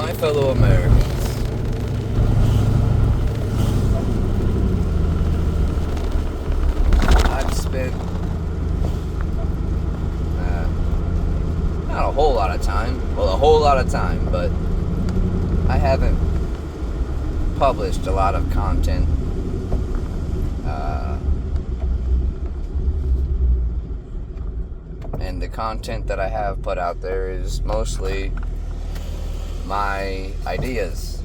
My fellow Americans, I've spent not a whole lot of time, well, a whole lot of time, but I haven't published a lot of content. And the content that I have put out there is mostly my ideas,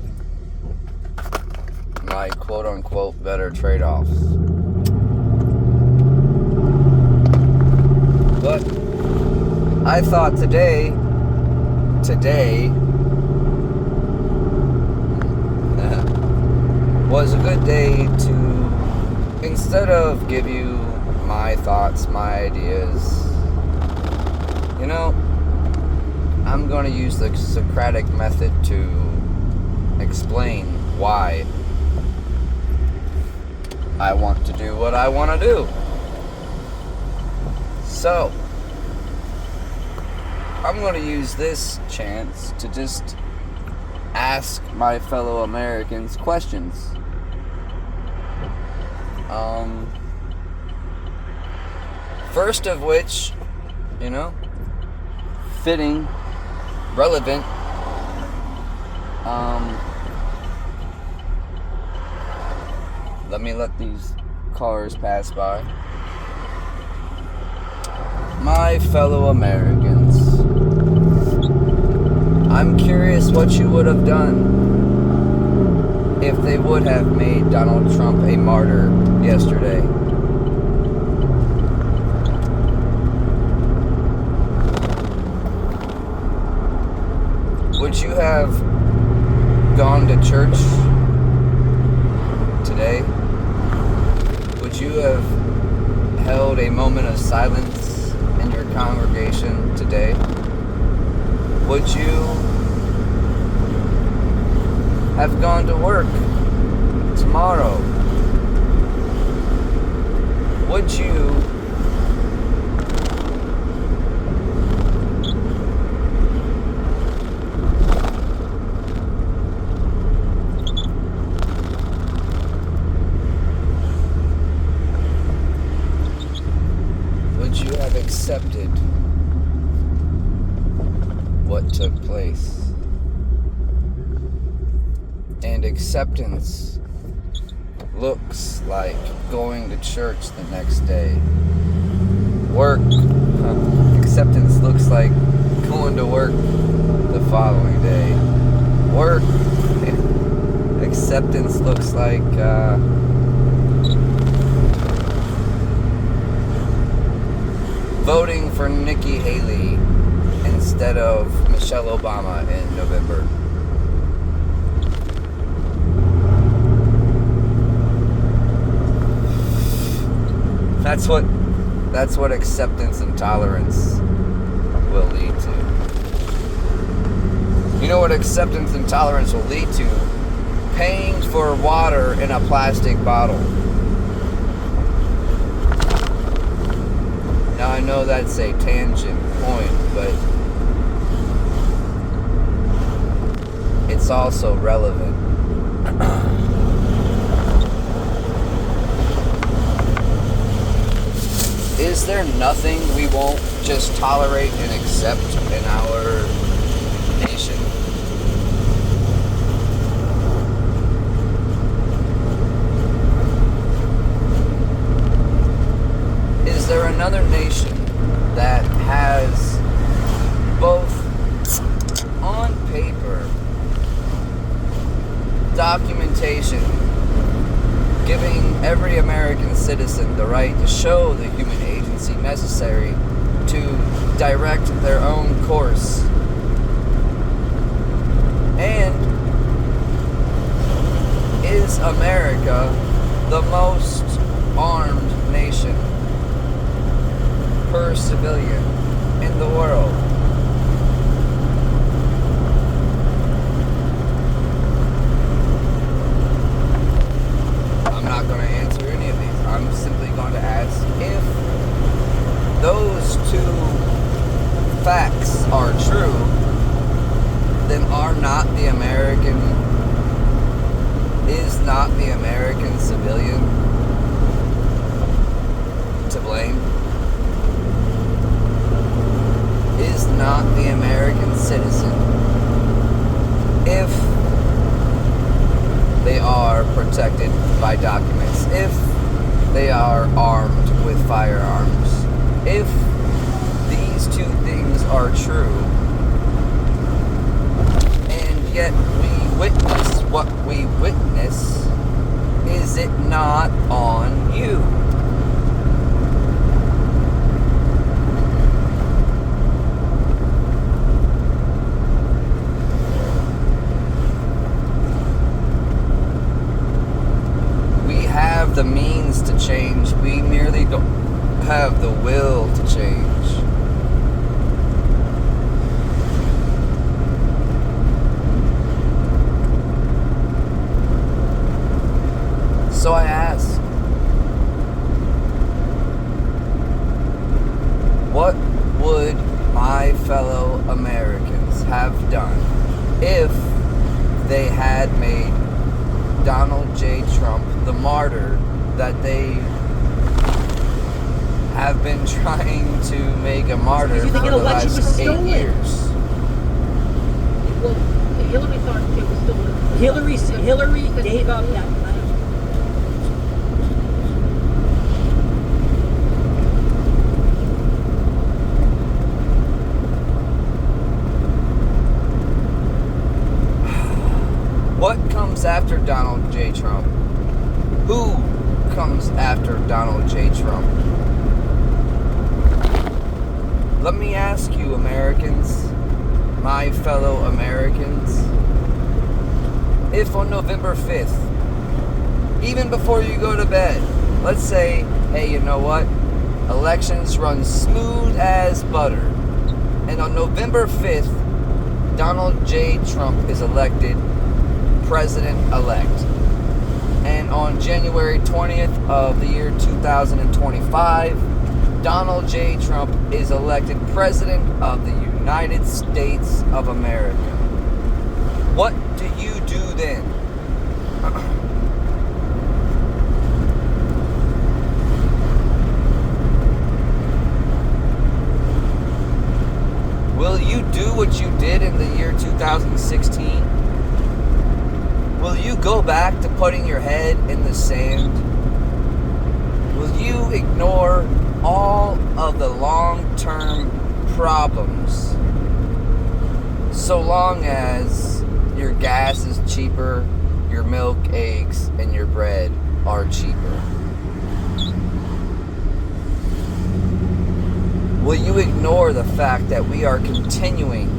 my quote-unquote better trade-offs. But I thought today was a good day to, instead of give you my thoughts, my ideas, I'm going to use the Socratic method to explain why I want to do what I want to do. So, I'm going to use this chance to just ask my fellow Americans questions. First of which, fitting, relevant, let me let these cars pass by. My fellow Americans, I'm curious what you would have done if they would have made Donald Trump a martyr yesterday. Would you have gone to church today? Would you have held a moment of silence in your congregation today? Would you have gone to work tomorrow? Would you have accepted what took place? And acceptance looks like going to church the next day. Acceptance looks like going to work the following day. Acceptance looks like voting for Nikki Haley instead of Michelle Obama in November. That's what acceptance and tolerance will lead to. You know what acceptance and tolerance will lead to? Paying for water in a plastic bottle. Now I know that's a tangent point, but it's also relevant. Is there nothing we won't just tolerate and accept in our nation? Is there another nation that has both on paper documentation giving every American citizen the right to show the human agency necessary to direct their own course, and is America the most armed nation per civilian in the world? I'm not going to answer any of these. I'm simply going to ask if those two facts are true, then is not the American civilian to blame? Is not the American citizen, if they are protected by documents, if they are armed with firearms, if these two things are true, and yet we witness what we witness, is it not on you? We have the means to change. We merely don't have the will to change. So I ask, what would my fellow Americans have done if they had made Donald J. Trump the martyr that they have been trying to make a martyr for the last 8 years? Well, Hillary thought it was stolen. Hillary gave up that. What comes after Donald J. Trump? Who comes after Donald J. Trump? Let me ask you, Americans, my fellow Americans, if on November 5th, even before you go to bed, let's say, hey, you know what? Elections run smooth as butter. And on November 5th, Donald J. Trump is elected president-elect. And on January 20th of the year 2025, Donald J. Trump is elected President of the United States of America. What do you do then? Will you do what you did in the year 2016? Will you go back to putting your head in the sand? Will you ignore all of the long-term problems so long as your gas is cheaper, your milk, eggs, and your bread are cheaper? Will you ignore the fact that we are continuing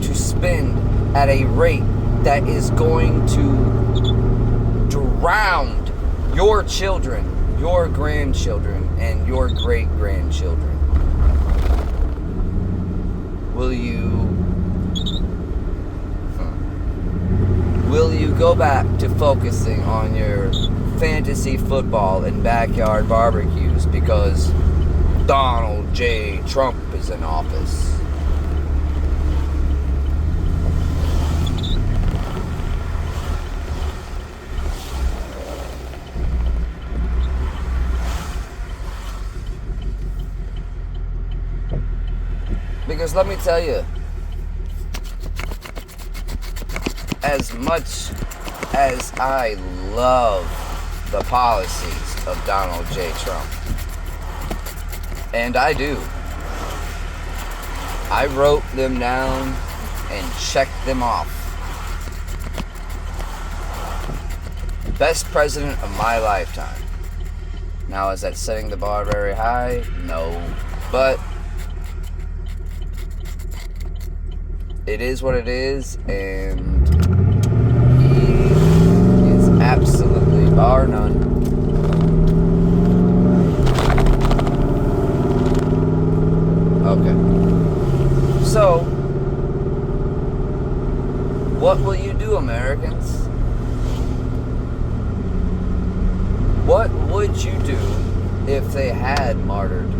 to spend at a rate that is going to drown your children, your grandchildren, and your great-grandchildren? Will you go back to focusing on your fantasy football and backyard barbecues because Donald J. Trump is in office? Because let me tell you, as much as I love the policies of Donald J. Trump, and I do, I wrote them down and checked them off. Best president of my lifetime. Now, is that setting the bar very high? No. But it is what it is, and he is absolutely, bar none, okay. So, what will you do, Americans? What would you do if they had martyred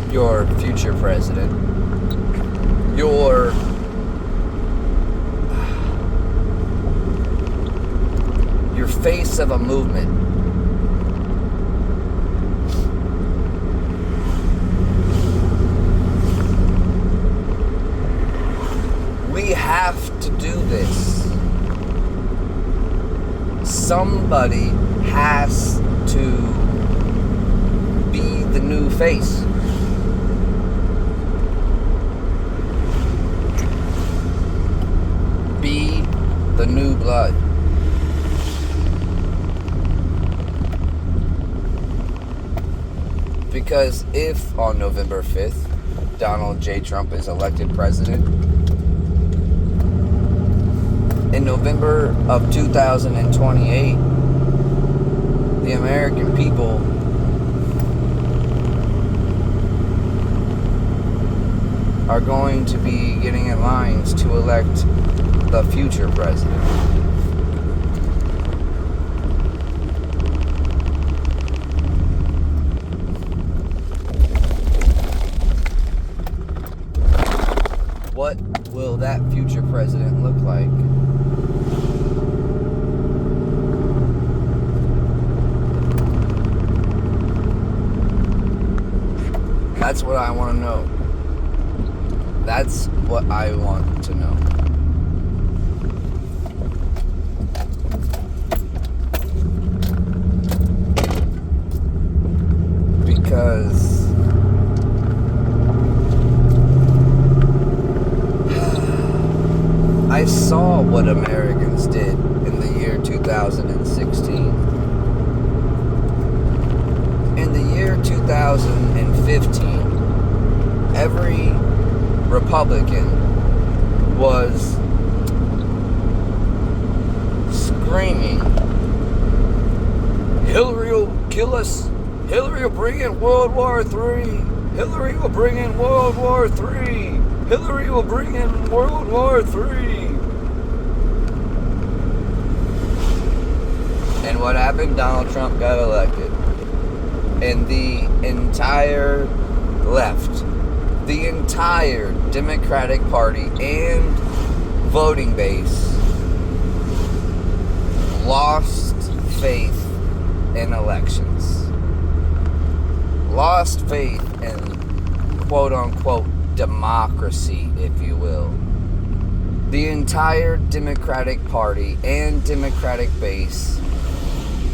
your future president, your You're face of a movement. We have to do this. Somebody has to be the new face. Be the new blood. Because if on November 5th, Donald J. Trump is elected president, in November of 2028, the American people are going to be getting in lines to elect the future president. What will that future president look like? That's what I want to know. That's what I want to know. Because I saw what Americans did in the year 2016. In the year 2015, every Republican was screaming, Hillary will kill us. Hillary will bring in World War III. Hillary will bring in World War III. Hillary will bring in World War III. And what happened? Donald Trump got elected. And the entire left, the entire Democratic Party and voting base lost faith in elections. Lost faith in quote-unquote democracy, if you will. The entire Democratic Party and Democratic base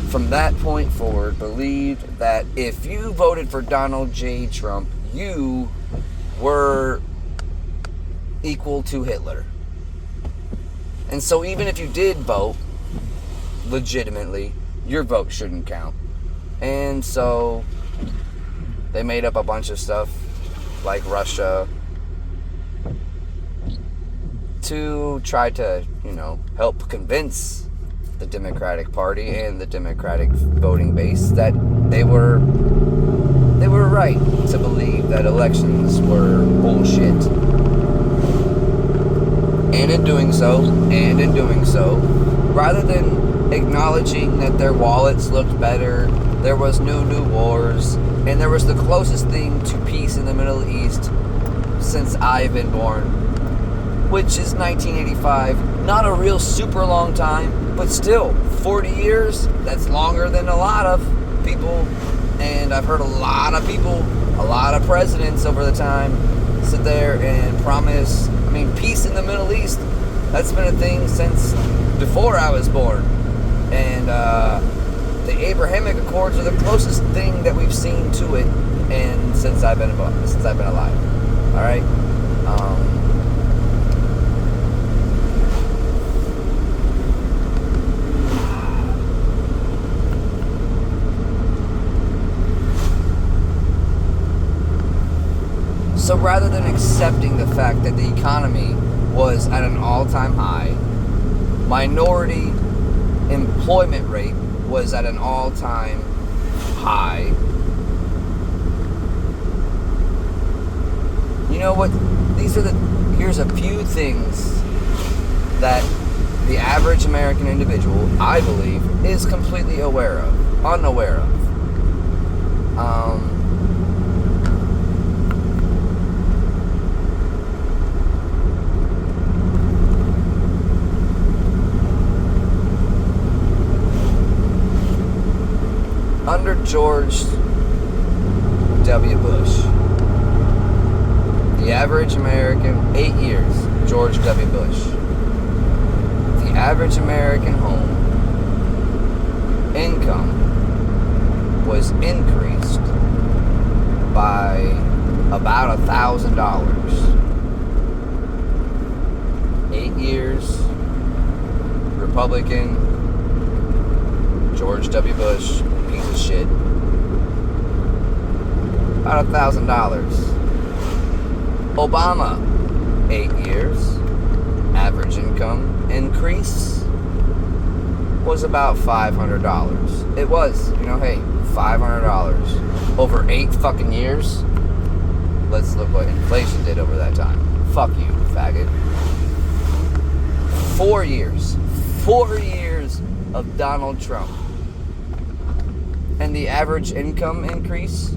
from that point forward believed that if you voted for Donald J. Trump, you were equal to Hitler. And so even if you did vote legitimately, your vote shouldn't count. And so they made up a bunch of stuff like Russia to try to, help convince the Democratic Party and the Democratic voting base that they were right to believe that elections were bullshit. And in doing so, rather than acknowledging that their wallets looked better, there was no new wars, and there was the closest thing to peace in the Middle East since I've been born, which is 1985. Not a real super long time, but still, 40 years, that's longer than a lot of people. And I've heard a lot of people, a lot of presidents over the time sit there and promise, peace in the Middle East. That's been a thing since before I was born. And the Abrahamic Accords are the closest thing that we've seen to it, and since I've been alive. All right. So rather than accepting the fact that the economy was at an all-time high, minority employment rate was at an all-time high, you know what? Here's a few things that the average American individual, I believe, is completely unaware of. George W. Bush. The average American, 8 years, George W. Bush. The average American home income was increased by about $1,000. 8 years, Republican, George W. Bush, piece of shit. About $1,000. Obama, 8 years, average income increase was about $500. It was, hey, $500 over 8 fucking years. Let's look what inflation did over that time. Fuck you, faggot. 4 years. 4 years of Donald Trump. And the average income increase?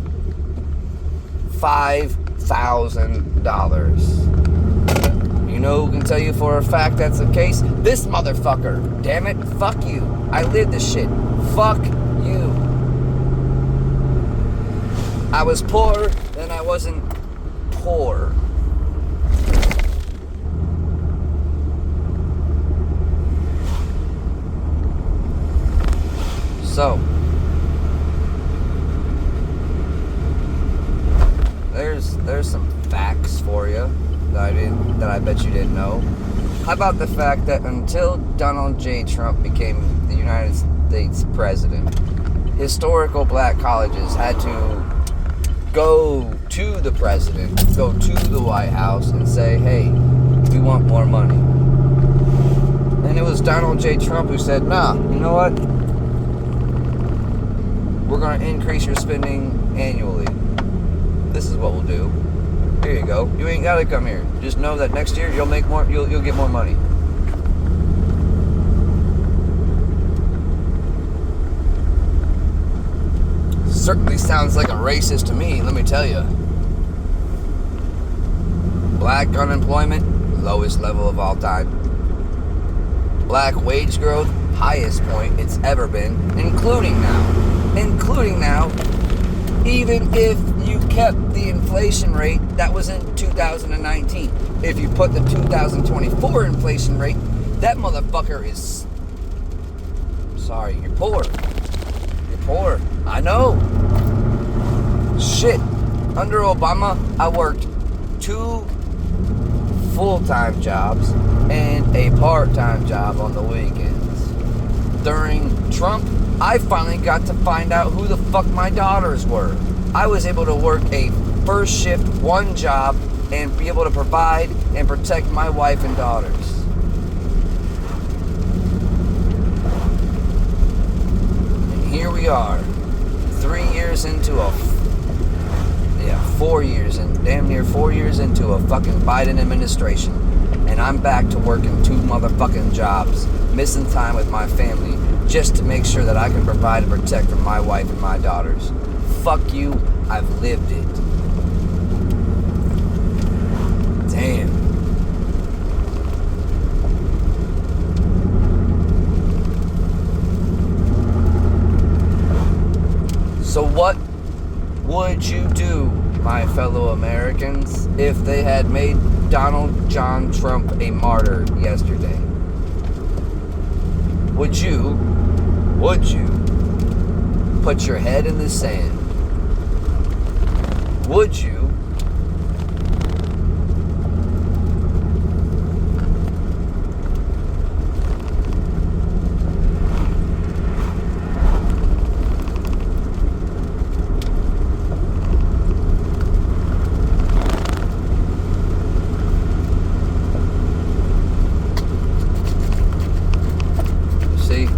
$5,000. You know who can tell you for a fact that's the case? This motherfucker. Damn it. Fuck you. I lived this shit. Fuck you. I was poor, then I wasn't poor. So, there's some facts for you that I bet you didn't know. How about the fact that until Donald J. Trump became the United States president, historical black colleges had to go to the president, go to the White House and say, hey, we want more money. And it was Donald J. Trump who said, nah, you know what? We're going to increase your spending annually. This is what we'll do. Here you go. You ain't got to come here. Just know that next year you'll make more. You'll get more money. Certainly sounds like a racist to me. Let me tell you. Black unemployment, lowest level of all time. Black wage growth, highest point it's ever been, including now. Even if you kept the inflation rate that was in 2019. If you put the 2024 inflation rate, that motherfucker is... Sorry, you're poor. You're poor. I know. Shit. Under Obama, I worked 2 full-time jobs and a part-time job on the weekends. During Trump, I finally got to find out who the fuck my daughters were. I was able to work a first shift, 1 job, and be able to provide and protect my wife and daughters. And here we are, 3 years into 4 years, and damn near 4 years into a fucking Biden administration. And I'm back to working 2 motherfucking jobs, missing time with my family, just to make sure that I can provide and protect for my wife and my daughters. Fuck you, I've lived it. Damn. So what would you do, my fellow Americans, if they had made Donald John Trump a martyr yesterday? Would you put your head in the sand? Would you see?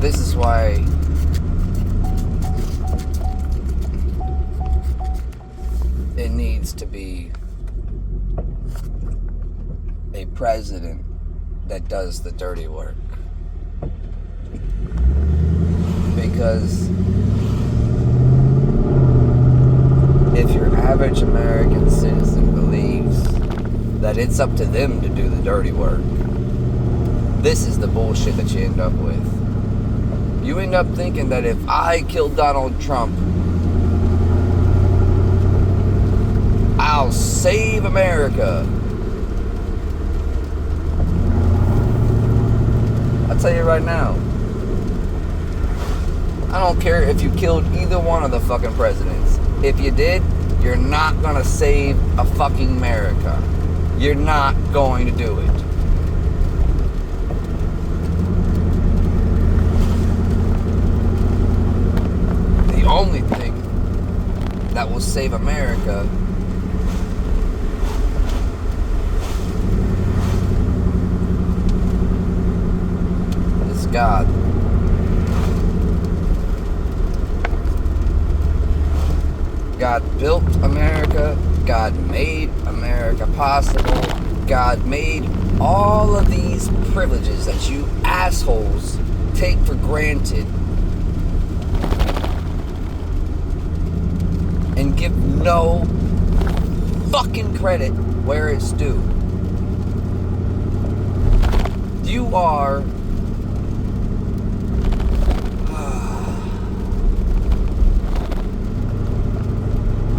This is why it needs to be a president that does the dirty work. Because if your average American citizen believes that it's up to them to do the dirty work, this is the bullshit that you end up with. You end up thinking that if I kill Donald Trump, I'll save America. I'll tell you right now, I don't care if you killed either one of the fucking presidents. If you did, you're not gonna save a fucking America. You're not going to do it. The only thing that will save America is God. God built America. God made America possible. God made all of these privileges that you assholes take for granted and give no fucking credit where it's due. You are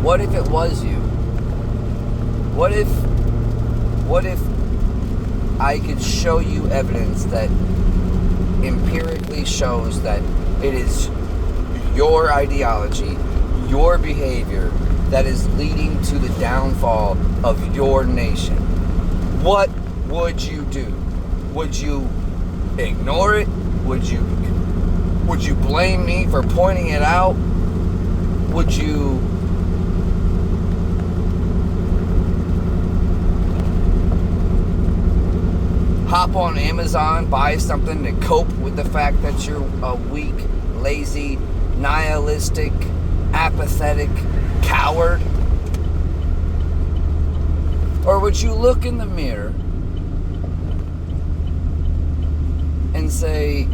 what if it was you? What if I could show you evidence that empirically shows that it is your ideology, your behavior that is leading to the downfall of your nation? What would you do? Would you ignore it? Would you blame me for pointing it out? Would you hop on Amazon, buy something to cope with the fact that you're a weak, lazy, nihilistic, apathetic coward? Or would you look in the mirror and say,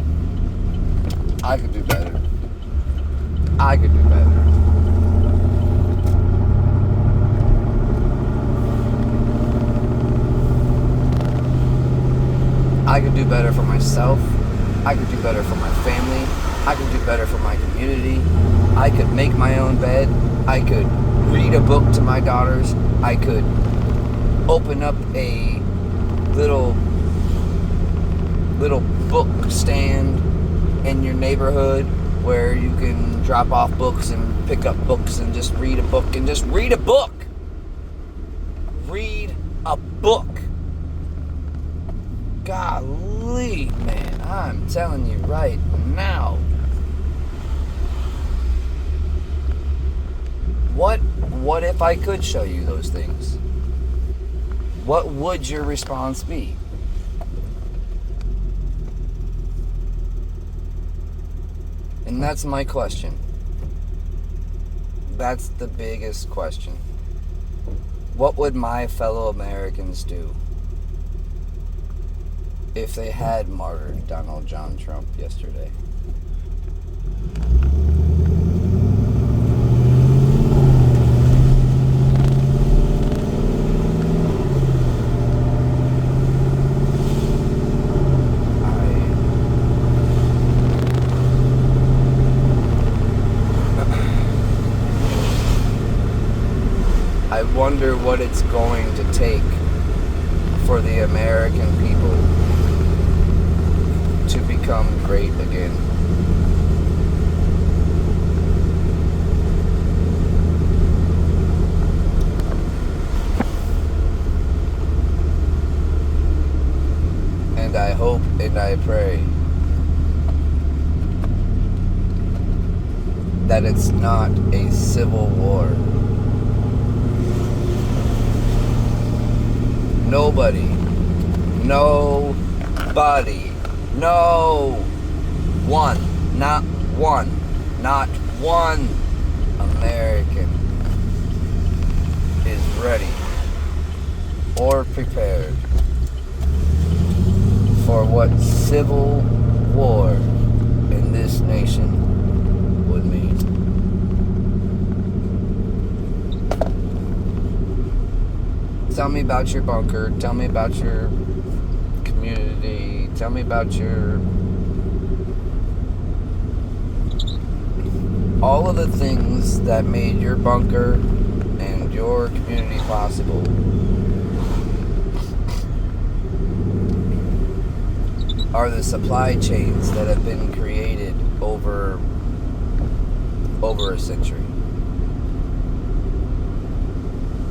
I could do better. I could do better. I could do better for myself. I could do better for my family. I could do better for my community. I could make my own bed. I could read a book to my daughters. I could open up a little book stand in your neighborhood where you can drop off books and pick up books and just read a book and just read a book. Read a book. Golly, man, I'm telling you right now. What if I could show you those things? What would your response be? And that's my question. That's the biggest question. What would my fellow Americans do if they had martyred Donald John Trump yesterday? I wonder what it's going to take for the American people to become great again. And I hope and I pray that it's not a civil war. Nobody, no one, not one American is ready or prepared for what civil war in this nation would mean. Tell me about your bunker. Tell me about your community. Tell me about your all of the things that made your bunker and your community possible are the supply chains that have been created over a century.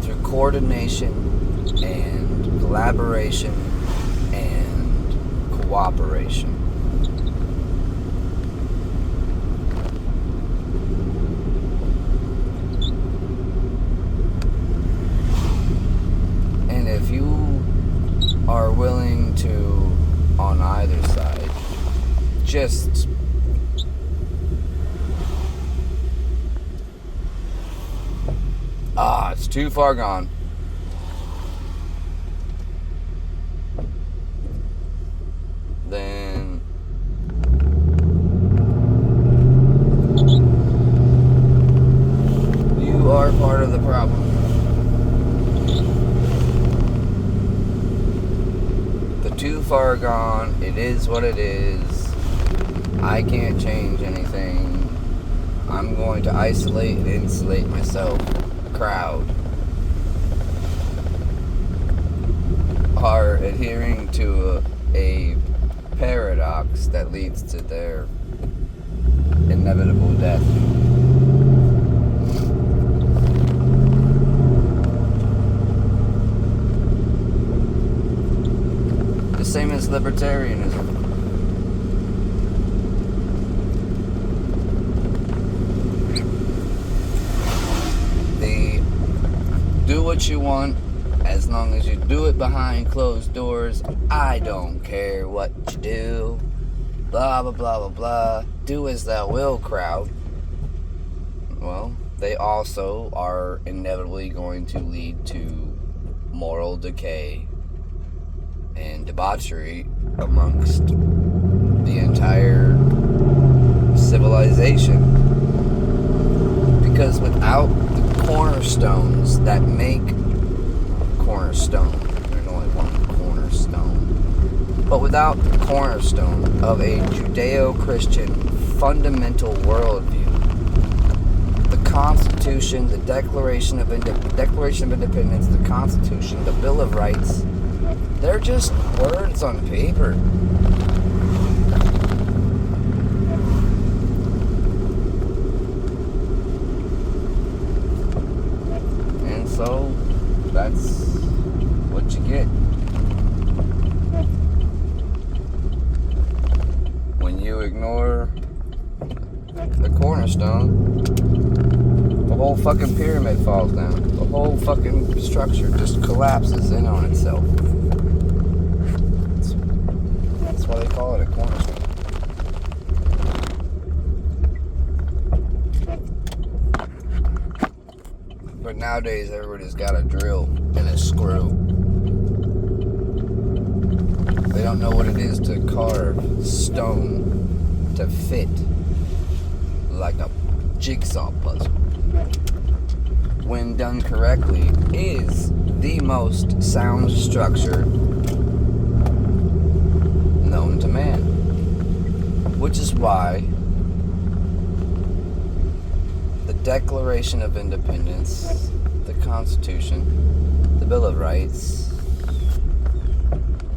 Through coordination and collaboration and cooperation. And if you are willing to, on either side, just it's too far gone. Then you are part of the problem. The too far gone, it is what it is. I can't change anything. I'm going to isolate and insulate myself. Crowd are adhering to a paradox that leads to their inevitable death. The same as libertarianism. Do what you want, as long as you do it behind closed doors. I don't care what you do. Blah, blah, blah, blah, blah. Do as thou will, crowd. Well, they also are inevitably going to lead to moral decay and debauchery amongst the entire civilization. Because without cornerstones that make cornerstone, there's only one cornerstone, but without the cornerstone of a Judeo-Christian fundamental worldview, the Constitution, the Declaration of Independence, the Constitution, the Bill of Rights, they're just words on paper. So, that's what you get when you ignore the cornerstone. The whole fucking pyramid falls down. The whole fucking structure just collapses in on itself. That's why they call it a cornerstone. But nowadays, everybody's got a drill and a screw. They don't know what it is to carve stone to fit like a jigsaw puzzle. When done correctly, is the most sound structure known to man. Which is why the Declaration of Independence, the Constitution, the Bill of Rights,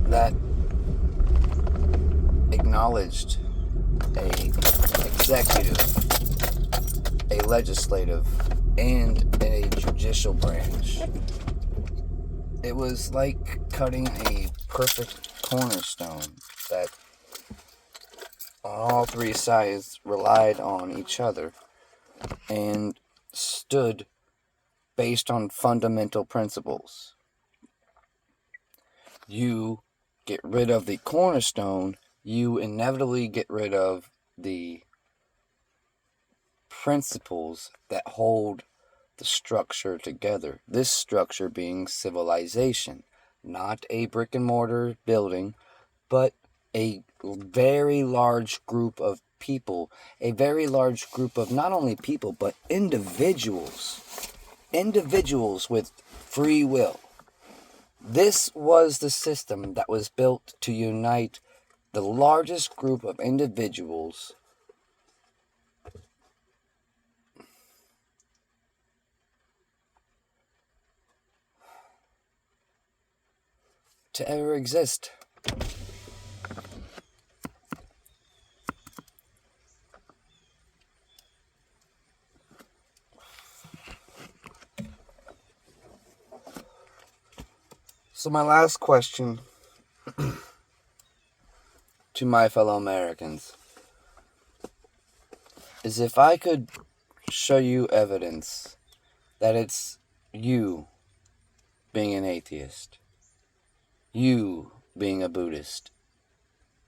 that acknowledged a executive, a legislative, and a judicial branch. It was like cutting a perfect cornerstone that on all three sides relied on each other and stood based on fundamental principles. You get rid of the cornerstone, you inevitably get rid of the principles that hold the structure together. This structure being civilization, not a brick and mortar building, but a very large group of people, a very large group of not only people, but individuals with free will. This was the system that was built to unite the largest group of individuals to ever exist. So my last question to my fellow Americans is, if I could show you evidence that it's you being an atheist, you being a Buddhist,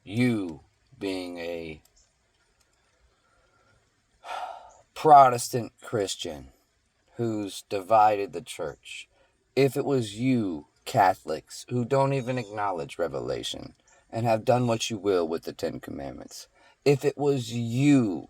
you being a Protestant Christian who's divided the church, if it was you Catholics who don't even acknowledge Revelation and have done what you will with the Ten Commandments, if it was you,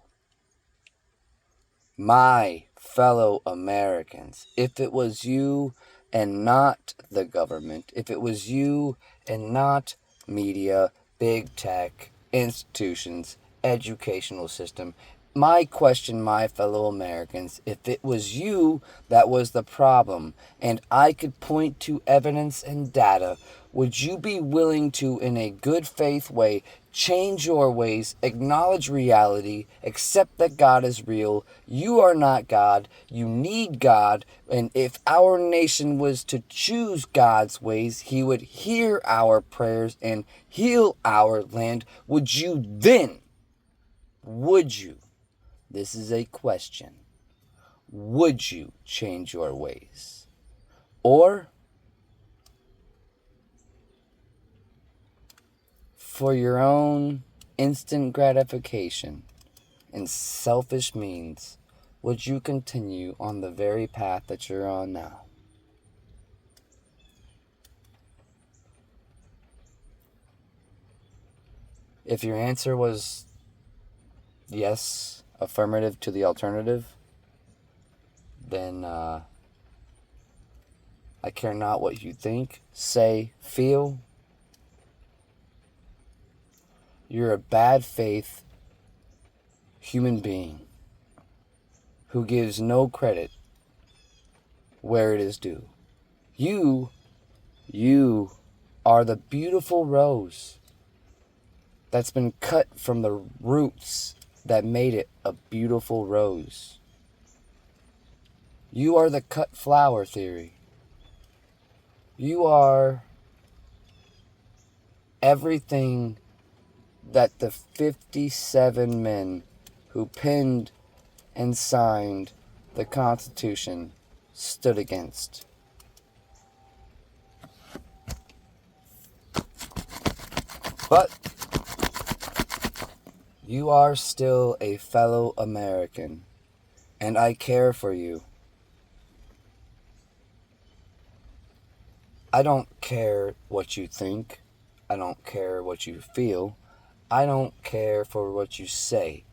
my fellow Americans, if it was you and not the government, if it was you and not media, big tech, institutions, educational system, my question, my fellow Americans, if it was you that was the problem and I could point to evidence and data, would you be willing to, in a good faith way, change your ways, acknowledge reality, accept that God is real? You are not God. You need God. And if our nation was to choose God's ways, He would hear our prayers and heal our land. Would you then? Would you? This is a question. Would you change your ways? Or, for your own instant gratification and selfish means, would you continue on the very path that you're on now? If your answer was yes, affirmative to the alternative, then I care not what you think, say, feel. You're a bad faith human being who gives no credit where it is due. You are the beautiful rose that's been cut from the roots that made it a beautiful rose. You are the cut flower theory. You are everything that the 57 men who penned and signed the Constitution stood against. But you are still a fellow American, and I care for you. I don't care what you think. I don't care what you feel. I don't care for what you say.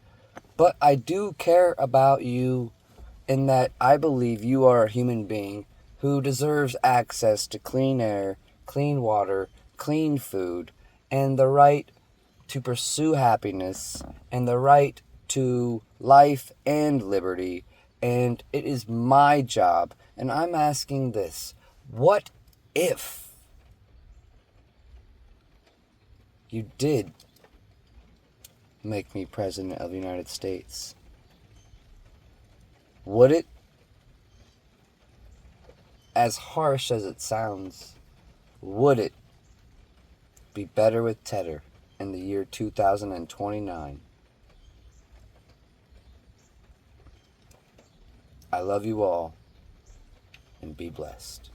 But I do care about you in that I believe you are a human being who deserves access to clean air, clean water, clean food, and the right to pursue happiness, and the right to life and liberty. And it is my job, and I'm asking this: what if you did make me President of the United States? Would it, as harsh as it sounds, would it be better with Tedder in the year 2029? I love you all, and be blessed.